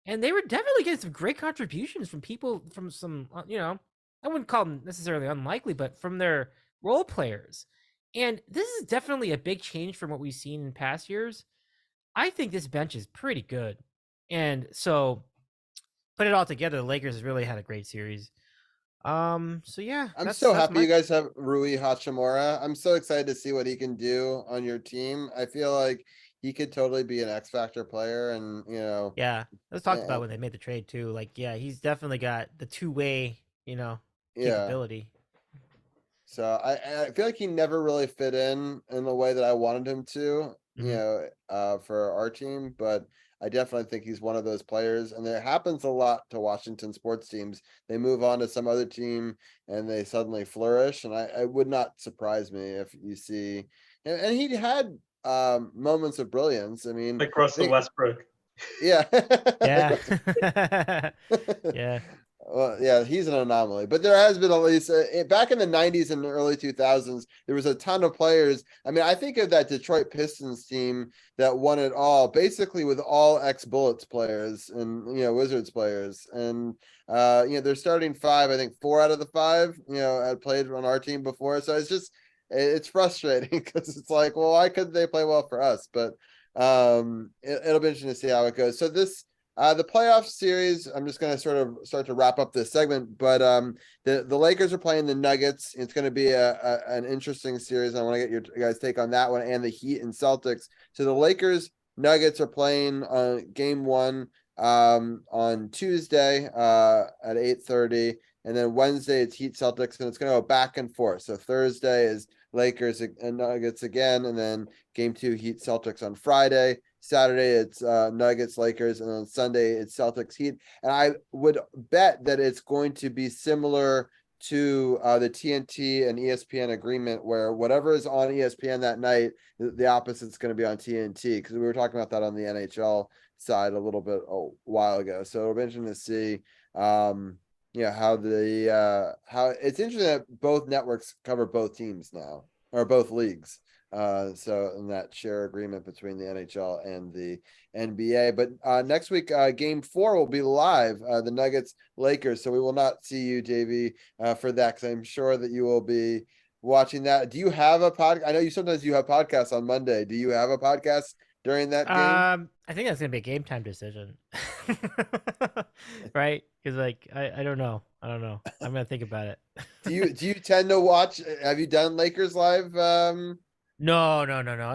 And they were definitely getting some great contributions from people, from some, I wouldn't call them necessarily unlikely, but from their role players. And this is definitely a big change from what we've seen in past years. I think this bench is pretty good. And so put it all together, the Lakers has really had a great series. So yeah, I'm so happy you guys have Rui Hachimura. I'm so excited to see what he can do on your team. I feel like he could totally be an X Factor player, and yeah, let's talk about when they made the trade too. Like, yeah, he's definitely got the two-way, capability. So I feel like he never really fit in the way that I wanted him to, for our team, but I definitely think he's one of those players, and it happens a lot to Washington sports teams. They move on to some other team and they suddenly flourish, and I would not surprise me if you see, and he had moments of brilliance. I mean, like Russell Westbrook. Yeah. Yeah. Yeah. Well, yeah, he's an anomaly, but there has been at least back in the 90s and the early 2000s, there was a ton of players. I mean, I think of that Detroit Pistons team that won it all, basically with all ex-Bullets players and, Wizards players. And, they're starting five, I think 4 out of the 5, had played on our team before. So it's frustrating because it's like, well, why couldn't they play well for us? But it'll be interesting to see how it goes. So the playoff series, I'm just going to sort of start to wrap up this segment, but the Lakers are playing the Nuggets. It's going to be an interesting series. I want to get your guys' take on that one, and the Heat and Celtics. So the Lakers Nuggets are playing game 1 on Tuesday at 8:30, and then Wednesday it's Heat Celtics, and it's going to go back and forth. So Thursday is Lakers and Nuggets again, and then game 2 Heat Celtics on Friday. Saturday it's Nuggets Lakers, and on Sunday it's Celtics Heat. And I would bet that it's going to be similar to the TNT and ESPN agreement, where whatever is on ESPN that night, the opposite is going to be on TNT, because we were talking about that on the NHL side a little bit a while ago. So it'll be interesting to see how it's interesting that both networks cover both teams now, or both leagues. So in that share agreement between the NHL and the NBA. But next week, game 4 will be live, the Nuggets Lakers. So we will not see you, Davey, for that, because I'm sure that you will be watching that. Do you have a I know sometimes you have podcasts on Monday. Do you have a podcast during that game? I think that's gonna be a game time decision, right? Because I don't know. I'm gonna think about it. Do you tend to watch? Have you done Lakers live? No.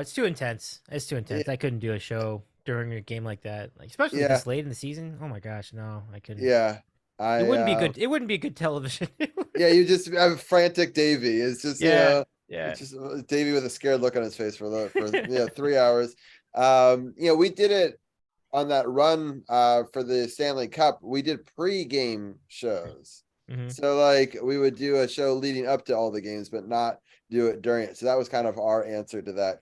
It's too intense. Yeah. I couldn't do a show during a game like that, especially Yeah. this late in the season. Oh my gosh, no, I couldn't. Yeah. It wouldn't be good. It wouldn't be good television. Yeah, you just have frantic Davy. It's just yeah. it's just Davy with a scared look on his face for 3 hours. We did it on that run for the Stanley Cup. We did pre-game shows. Mm-hmm. So like we would do a show leading up to all the games, but not do it during it. So that was kind of our answer to that,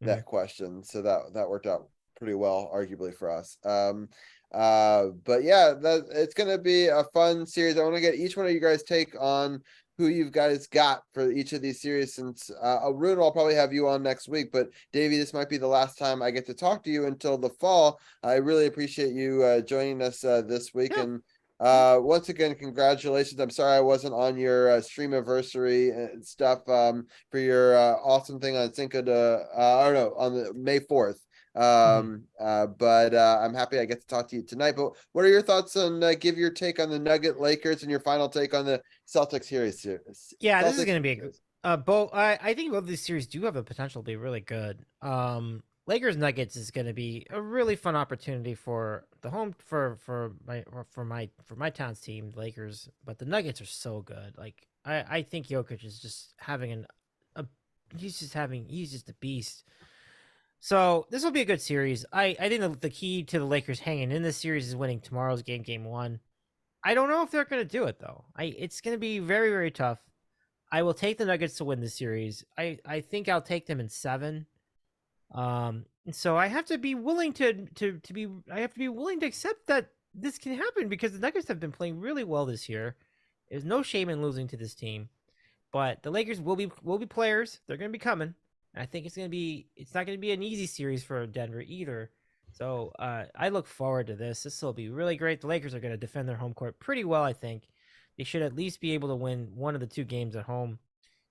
that question. So that worked out pretty well, arguably, for us. But yeah, it's gonna be a fun series. I want to get each one of you guys' take on who you guys got for each of these series, since Arun, I'll probably have you on next week, but Davey, this might be the last time I get to talk to you until the fall. I really appreciate you joining us this week. Yeah. And once again, congratulations. I'm sorry I wasn't on your stream anniversary and stuff for your awesome thing on Cinco de I don't know, on the May 4th. But I'm happy I get to talk to you tonight. But what are your thoughts on give your take on the Nugget Lakers and your final take on the Celtics series? Yeah, Celtics this is going to be both. I think both these series do have the potential to be really good. Lakers Nuggets is going to be a really fun opportunity for the home for my town's team, Lakers. But the Nuggets are so good. Like I think Jokic is just having he's just a beast. So this will be a good series. I think the key to the Lakers hanging in this series is winning tomorrow's game 1. I don't know if they're going to do it though. It's going to be very, very tough. I will take the Nuggets to win the series. I think I'll take them in 7. So I have to be willing to accept that this can happen, because the Nuggets have been playing really well this year. There's no shame in losing to this team, but the Lakers will be players. They're going to be coming. I think it's not going to be an easy series for Denver either. So I look forward to this. This will be really great. The Lakers are going to defend their home court pretty well, I think. They should at least be able to win one of the 2 games at home.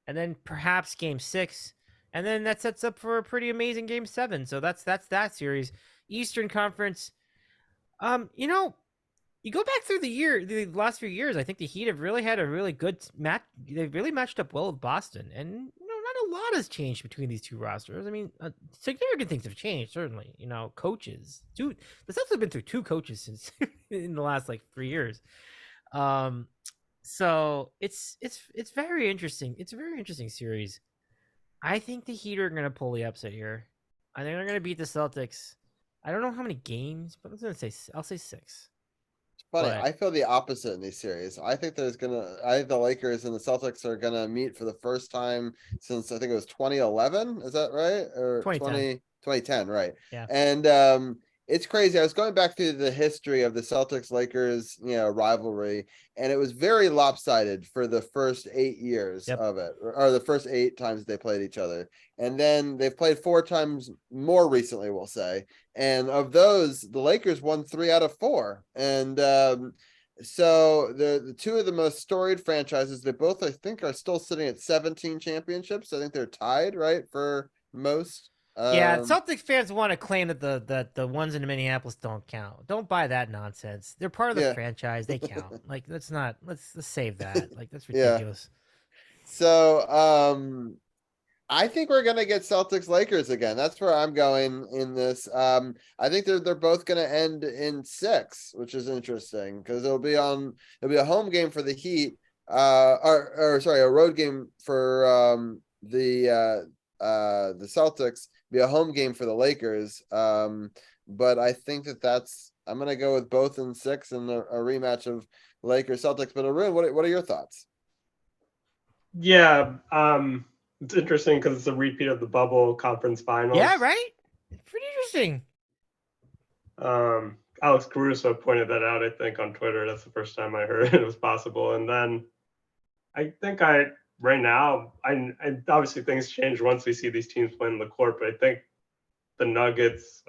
And then perhaps game 6. And then that sets up for a pretty amazing game 7. So that's that series. Eastern Conference. You go back through the last few years, I think the Heat have really had a really good match. They've really matched up well with Boston. And not a lot has changed between these 2 rosters. I mean, significant things have changed, certainly. Coaches. The Celtics have been through 2 coaches since in the last 3 years. So it's very interesting. It's a very interesting series. I think the Heat are going to pull the upset here. I think they're going to beat the Celtics. I don't know how many games, but I'll say 6. Funny, But I feel the opposite in these series. I think I think the Lakers and the Celtics are gonna meet for the first time since I think it was 2011. Is that right? Or 2010. 2010, right? Yeah. And it's crazy. I was going back through the history of the Celtics Lakers, rivalry, and it was very lopsided for the first 8 years Yep. of it, or the first 8 times they played each other. And then they've played 4 times more recently, we'll say. And of those, the Lakers won 3 out of 4. And so the two of the most storied franchises, they both, I think, are still sitting at 17 championships. I think they're tied, right, for most. Yeah, Celtics fans want to claim that the ones in Minneapolis don't count. Don't buy that nonsense. They're part of the Yeah. franchise. They count. Like, let's not let's save that. Like, that's Yeah. ridiculous. So I think we're gonna get Celtics Lakers again. That's where I'm going in this. I think they're both gonna end in 6, which is interesting because it'll be a home game for the Heat, or sorry, a road game for the Celtics, be a home game for the Lakers. But I think I'm gonna go with both in 6 and a rematch of Lakers Celtics. But Arun, what are your thoughts? Yeah, it's interesting because it's a repeat of the bubble conference finals. Yeah, right. Pretty interesting. Alex Caruso pointed that out, I think, on Twitter. That's the first time I heard it was possible. And then I think right now, I obviously things change once we see these teams playing the court, but I think the Nuggets,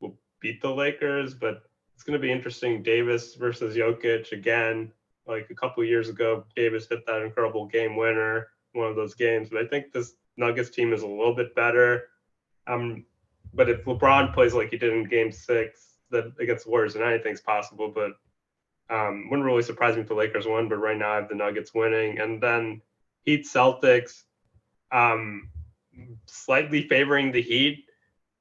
will beat the Lakers, but it's going to be interesting. Davis versus Jokic again. Like a couple years ago, Davis hit that incredible game winner, one of those games. But I think this Nuggets team is a little bit better. But if LeBron plays like he did in Game 6 that against the Warriors, then anything's possible. But wouldn't really surprise me if the Lakers won. But right now, I have the Nuggets winning, and then Heat Celtics, slightly favoring the Heat.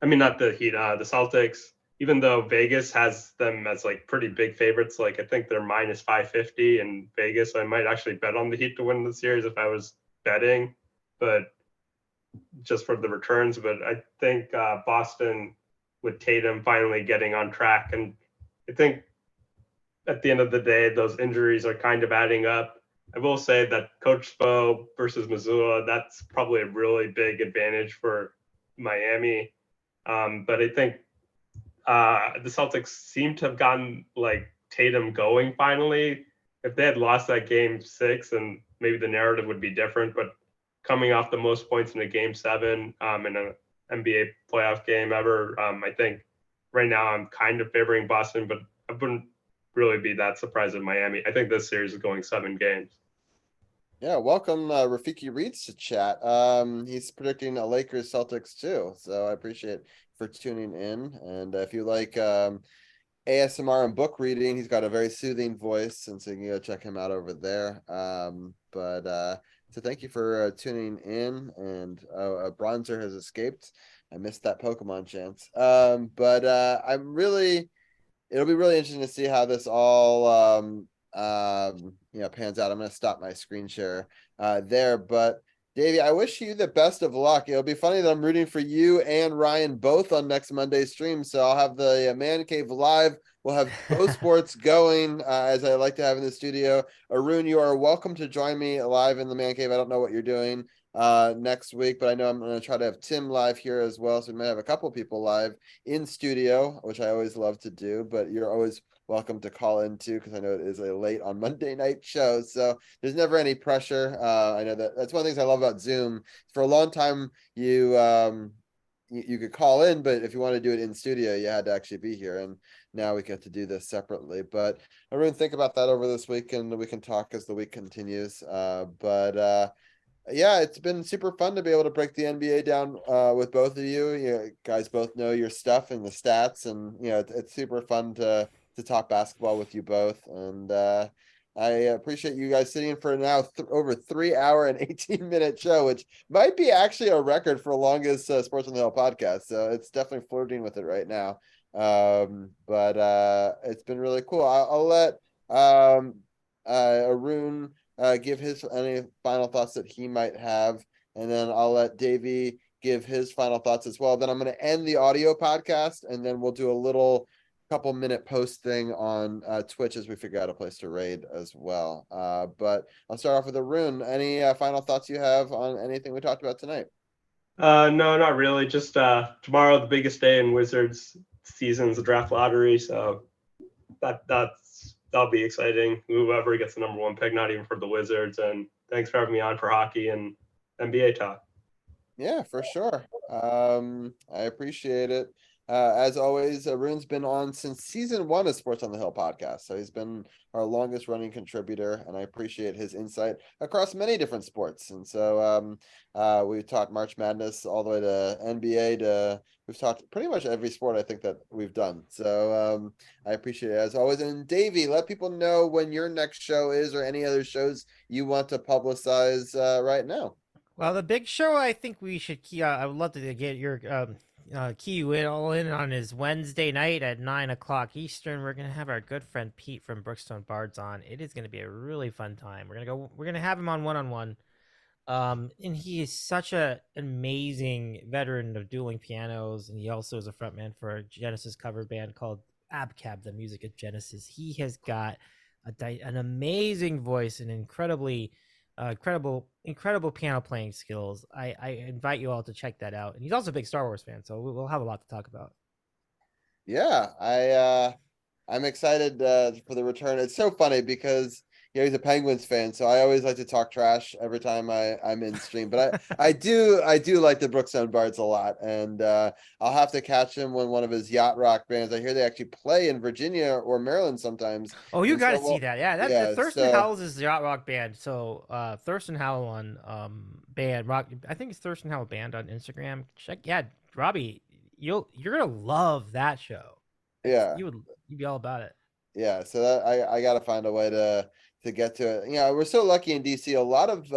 I mean, not the Heat, the Celtics. Even though Vegas has them as like pretty big favorites, like I think they're minus 550 in Vegas. So I might actually bet on the Heat to win the series if I was betting, but just for the returns. But I think Boston with Tatum finally getting on track. And I think at the end of the day, those injuries are kind of adding up. I will say that Coach Spo versus Missoula, that's probably a really big advantage for Miami. But I think the Celtics seem to have gotten like Tatum going finally. If they had lost that Game 6, and maybe the narrative would be different. But coming off the most points in a Game 7 in an NBA playoff game ever, I think right now I'm kind of favoring Boston, but I wouldn't really be that surprised at Miami. I think this series is going 7 games. Yeah, welcome Rafiki Reeds to chat. He's predicting a Lakers Celtics too, so I appreciate for tuning in. And if you like ASMR and book reading, he's got a very soothing voice, and so you can go check him out over there. So thank you for tuning in. And a bronzer has escaped. I missed that Pokemon chance. It'll be really interesting to see how this all pans out. I'm going to stop my screen share there, but Davey, I wish you the best of luck. It'll be funny that I'm rooting for you and Ryan both on next Monday's stream. So I'll have the Man Cave live. We'll have both sports going as I like to have in the studio. Arun, you are welcome to join me live in the Man Cave. I don't know what you're doing next week, but I know I'm going to try to have Tim live here as well. So we might have a couple people live in studio, which I always love to do, but you're always welcome to call in too, because I know it is a late on Monday night show. So there's never any pressure. I know that's one of the things I love about Zoom. For a long time, you could call in, but if you want to do it in studio, you had to actually be here. And now we get to do this separately. But everyone think about that over this week, and we can talk as the week continues. Yeah, it's been super fun to be able to break the NBA down with both of you. You guys both know your stuff and the stats, and it's super fun to talk basketball with you both. And I appreciate you guys sitting in for now over 3 hour and 18-minute show, which might be actually a record for longest Sports on the Hill podcast. So it's definitely flirting with it right now. It's been really cool. I'll let Arun give his any final thoughts that he might have, and then I'll let Davey give his final thoughts as well. Then I'm going to end the audio podcast, and then we'll do a little couple minute post thing on Twitch as we figure out a place to raid as well. But I'll start off with Arun. Any final thoughts you have on anything we talked about tonight? No, not really. Just tomorrow, the biggest day in Wizards season's draft lottery. So that'll be exciting. Whoever gets the number 1 pick, not even for the Wizards. And thanks for having me on for hockey and NBA talk. Yeah, for sure. I appreciate it. As always, Arun's been on since season 1 of Sports on the Hill podcast. So he's been our longest running contributor, and I appreciate his insight across many different sports. And so we've talked March Madness all the way to NBA we've talked pretty much every sport I think that we've done. So I appreciate it as always. And Davey, let people know when your next show is or any other shows you want to publicize right now. Well, the big show I think we should key. I would love to get your key you in all in on is Wednesday night at 9 o'clock Eastern. We're gonna have our good friend Pete from Brookstone Bards on. It is gonna be a really fun time. We're gonna have him on one. And he is such an amazing veteran of dueling pianos, and he also is a frontman for a Genesis cover band called Abcab, the music of Genesis. He has got an amazing voice and incredible piano playing skills. I invite you all to check that out. And he's also a big Star Wars fan, so we'll have a lot to talk about. Yeah, I'm excited for the return. It's so funny because he's a Penguins fan, so I always like to talk trash every time I'm in stream. But I do like the Brookstone Bards a lot, and I'll have to catch him when one of his yacht rock bands. I hear they actually play in Virginia or Maryland sometimes. Oh, you got to see that. Yeah, yeah, Thurston Howell's is the yacht rock band. So Thurston Howell on band rock. I think it's Thurston Howell band on Instagram. Check. Yeah, Robbie, you're gonna love that show. Yeah, you'd be all about it. Yeah, so that I got to find a way to get to it. We're so lucky in DC. A lot of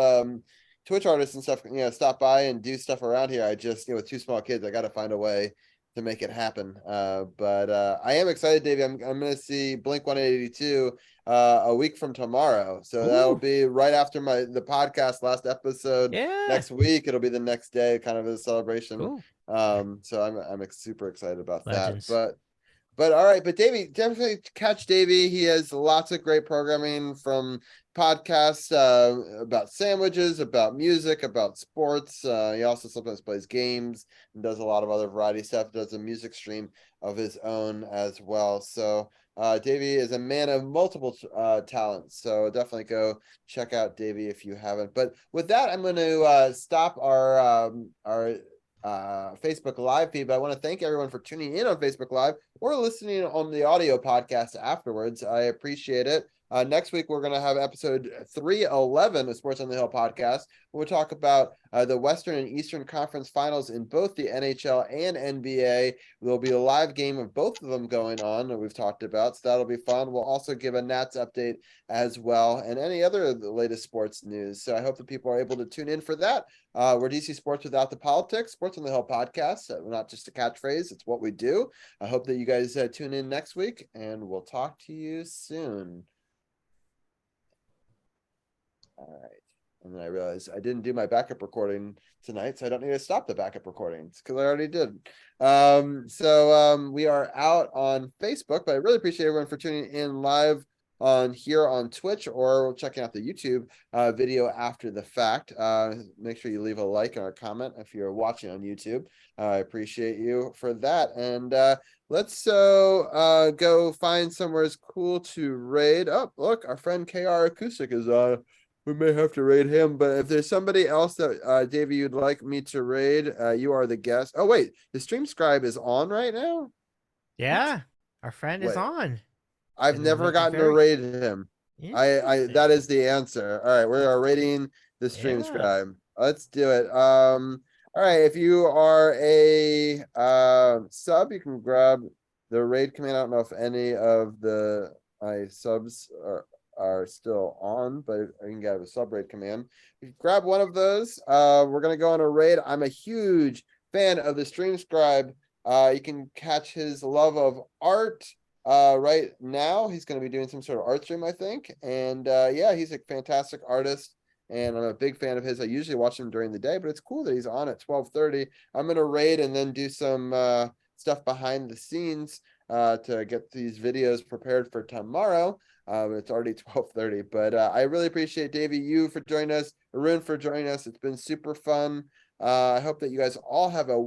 Twitch artists and stuff, stop by and do stuff around here. I just, with 2 small kids, I got to find a way to make it happen. But I am excited, Davey. I'm going to see Blink 182 a week from tomorrow. So that'll be right after the podcast last episode. Yeah. Next week, it'll be the next day, kind of a celebration. Cool. So I'm super excited about Legends. that. But all right, but Davey, definitely catch Davey. He has lots of great programming from podcasts about sandwiches, about music, about sports. He also sometimes plays games and does a lot of other variety stuff, does a music stream of his own as well. So Davey is a man of multiple talents. So definitely go check out Davey if you haven't. But with that, I'm going to stop our Facebook Live feed, but I want to thank everyone for tuning in on Facebook Live or listening on the audio podcast afterwards. I appreciate it. Next week, we're going to have episode 311 of Sports on the Hill podcast. We'll talk about the Western and Eastern Conference finals in both the NHL and NBA. There'll be a live game of both of them going on that we've talked about, so that'll be fun. We'll also give a Nats update as well and any other of the latest sports news. So I hope that people are able to tune in for that. We're DC Sports Without the Politics, Sports on the Hill podcast. Not just a catchphrase, it's what we do. I hope that you guys tune in next week, and we'll talk to you soon. All right. And then I realized I didn't do my backup recording tonight, so I don't need to stop the backup recordings because I already did. So we are out on Facebook, but I really appreciate everyone for tuning in live on Twitch or checking out the YouTube video after the fact. Make sure you leave a like or a comment if you're watching on YouTube. I appreciate you for that. And let's go find somewhere cool to raid. Oh, look, our friend KR Acoustic is we may have to raid him, but if there's somebody else that Davey you'd like me to raid, you are the guest. Oh wait, the stream scribe is on right now. Yeah, our friend is on. I've never gotten to raid him. I that is the answer. All right, we are raiding the stream scribe. Let's do it. All right, if you are a sub, you can grab the raid command. I don't know if any of my subs are still on, but I can get a sub raid command. If you grab one of those, we're gonna go on a raid. I'm a huge fan of the stream scribe. You can catch his love of art right now. He's going to be doing some sort of art stream, I think. And yeah, he's a fantastic artist, and I'm a big fan of his. I usually watch him during the day, but it's cool that he's on at 12:30. I'm going to raid and then do some stuff behind the scenes to get these videos prepared for tomorrow. It's already 12:30, but I really appreciate Davey, you for joining us, Arun for joining us. It's been super fun. I hope that you guys all have a